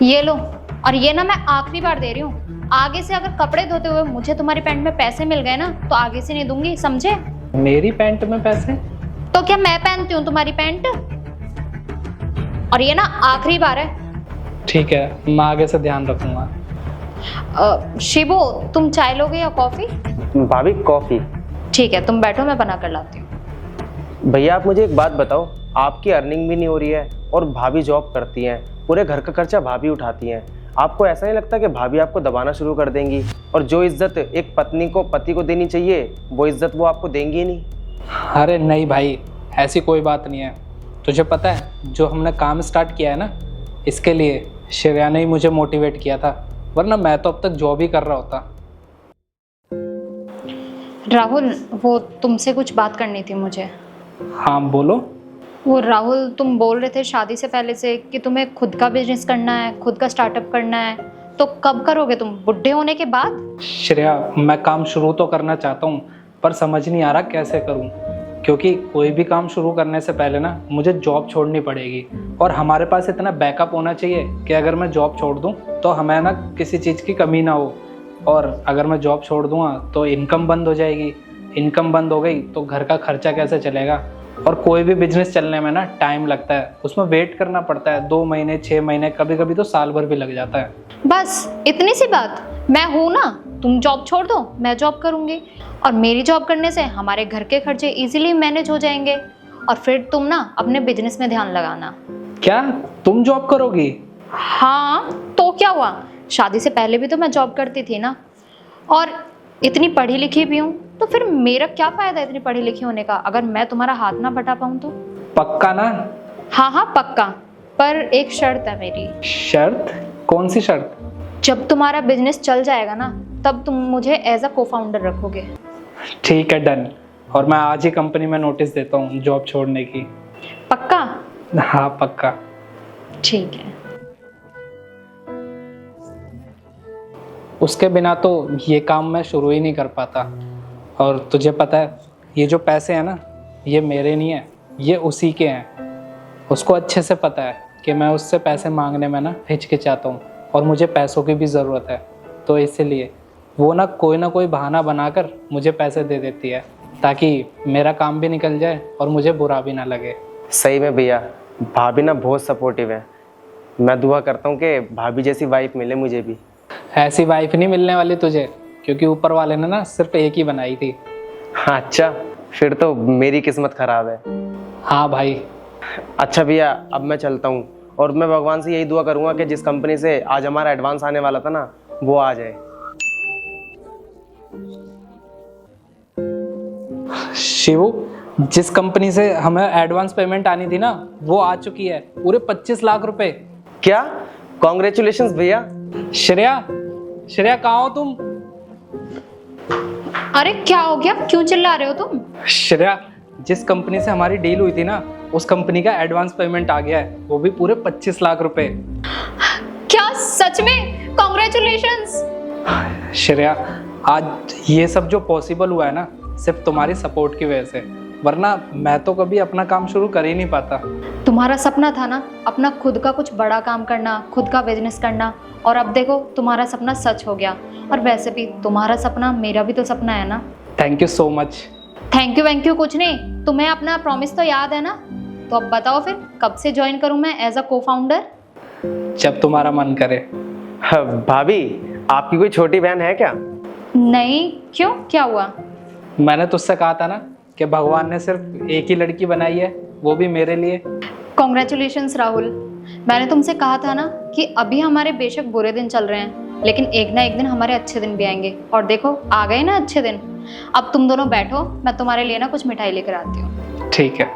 ये लो। और ये ना मैं आखिरी बार दे रही हूँ, आगे से अगर कपड़े धोते हुए मुझे तुम्हारी पैंट में पैसे मिल गए ना तो आगे से नहीं दूंगी, समझे? मेरी पैंट में पैसे? तो क्या मैं पहनती हूँ तुम्हारी पैंट? और ये ना आखिरी बार है। ठीक है, मैं आगे से ध्यान रखूंगा। शिबू, तुम चाय लोगे या कॉफी? भाभी कॉफी। ठीक है, तुम बैठो, मैं बना कर लाती हूँ। भैया आप मुझे एक बात बताओ, आपकी अर्निंग भी नहीं हो रही है और भाभी जॉब करती हैं, पूरे घर का खर्चा भाभी उठाती हैं, आपको ऐसा नहीं लगता कि भाभी आपको दबाना शुरू कर देंगी और जो इज्जत एक पत्नी को पति को देनी चाहिए वो इज्जत वो आपको देंगी ही नहीं? अरे नहीं भाई, ऐसी कोई बात नहीं है। तुझे पता है, जो हमने काम स्टार्ट किया है ना, इसके लिए श्रेया ने ही मुझे मोटिवेट किया था, वरना मैं तो अब तक जॉब ही कर रहा होता। राहुल, वो तुमसे कुछ बात करनी थी मुझे। हाँ बोलो। वो राहुल, तुम बोल रहे थे शादी से पहले से कि तुम्हें खुद का बिजनेस करना है, खुद का स्टार्टअप करना है, तो कब करोगे तुम? बुढ़े होने के बाद? श्रेया, मैं काम शुरू तो करना चाहता हूँ, पर समझ नहीं आ रहा कैसे करूँ, क्योंकि कोई भी काम शुरू करने से पहले ना मुझे जॉब छोड़नी पड़ेगी और हमारे पास इतना बैकअप होना चाहिए कि अगर मैं जॉब छोड़ दूँ तो हमें ना किसी चीज़ की कमी ना हो। और अगर मैं जॉब छोड़ दूँगा तो इनकम बंद हो जाएगी, इनकम बंद हो गई तो घर का खर्चा कैसे चलेगा? और कोई भी बिजनेस चलने में ना टाइम लगता है, उसमें वेट करना पड़ता है, 2 महीने 6 महीने, कभी कभी तो साल भर भी लग जाता है। बस इतनी सी बात? मैं हूं ना, तुम जॉब छोड़ दो, मैं जॉब करूंगी और मेरी जॉब करने से हमारे घर के खर्चे इजीली मैनेज हो जाएंगे और फिर तुम ना अपने बिजनेस में ध्यान लगाना। क्या तुम जॉब करोगी? हाँ, तो क्या हुआ, शादी से पहले भी तो मैं जॉब करती थी ना, और इतनी पढ़ी लिखी भी हूँ, तो फिर मेरा क्या फायदा इतनी पढ़ी लिखी होने का अगर मैं तुम्हारा हाथ ना बटा पाऊँ तो? पक्का ना? हाँ हाँ पक्का, पर एक शर्त है मेरी। शर्त? कौन सी शर्त? जब तुम्हारा बिजनेस चल जाएगा ना तब तुम मुझे एज अ को-फाउंडर रखोगे। ठीक है, डन। और मैं आज ही कंपनी में नोटिस देता हूँ जॉब छोड़ने की। पक्का? हाँ पक्का। ठीक है। उसके बिना तो ये काम मैं शुरू ही नहीं कर पाता। और तुझे पता है, ये जो पैसे हैं ना, ये मेरे नहीं है, ये उसी के हैं। उसको अच्छे से पता है कि मैं उससे पैसे मांगने में ना हिचकिचाता हूँ और मुझे पैसों की भी ज़रूरत है, तो इसलिए वो ना कोई बहाना बनाकर मुझे पैसे दे देती है ताकि मेरा काम भी निकल जाए और मुझे बुरा भी ना लगे। सही में भैया, भाभी ना बहुत सपोर्टिव है। मैं दुआ करता हूँ कि भाभी जैसी वाइफ मिले मुझे भी। ऐसी वाइफ नहीं मिलने वाली तुझे, क्योंकि ऊपर वाले ने ना सिर्फ एक ही बनाई थी। हाँ अच्छा, फिर तो मेरी किस्मत खराब है। हाँ भाई। अच्छा भैया, अब मैं चलता हूँ और मैं भगवान से यही दुआ करूँगा कि जिस कंपनी से आज हमारा एडवांस आने वाला था ना वो आ जाए। शिवू, जिस कंपनी से हमें एडवांस पेमेंट आनी थी ना वो आ चुकी है, पूरे 25 लाख रुपए। क्या? कॉन्ग्रेचुलेशंस भैया। श्रेया कहाँ हो तुम? अरे क्या हो गया, क्यों चिल्ला रहे हो तुम? श्रेया, जिस कंपनी से हमारी डील हुई थी ना उस कंपनी का एडवांस पेमेंट आ गया है, वो भी पूरे 25 लाख रुपए। क्या सच में? कॉन्ग्रेचुलेशंस। श्रेया, आज ये सब जो पॉसिबल हुआ है ना सिर्फ तुम्हारी सपोर्ट की वजह से, वरना मैं तो कभी अपना काम शुरू कर ही नहीं पाता। तुम्हारा सपना था ना अपना खुद का कुछ बड़ा काम करना, खुद का बिजनेस करना, और अब देखो तुम्हारा सपना सच हो गया। और वैसे भी तुम्हारा सपना मेरा भी तो सपना है ना। Thank you so much. Thank you कुछ नहीं, तुम्हें अपना प्रॉमिस तो याद है ना? तो अब बताओ फिर कब से ज्वाइन करूं मैं एज अ को-फाउंडर? जब तुम्हारा मन करे। हाँ, भाभी आपकी कोई छोटी बहन है क्या? नहीं, क्यों, क्या हुआ? मैंने तुझसे कहा था ना कि भगवान ने सिर्फ एक ही लड़की बनाई है, वो भी मेरे लिए। कॉन्ग्रेचुलेशंस राहुल, मैंने तुमसे कहा था ना कि अभी हमारे बेशक बुरे दिन चल रहे हैं लेकिन एक ना एक दिन हमारे अच्छे दिन भी आएंगे, और देखो आ गए ना अच्छे दिन। अब तुम दोनों बैठो, मैं तुम्हारे लिए ना कुछ मिठाई लेकर आती हूँ। ठीक है।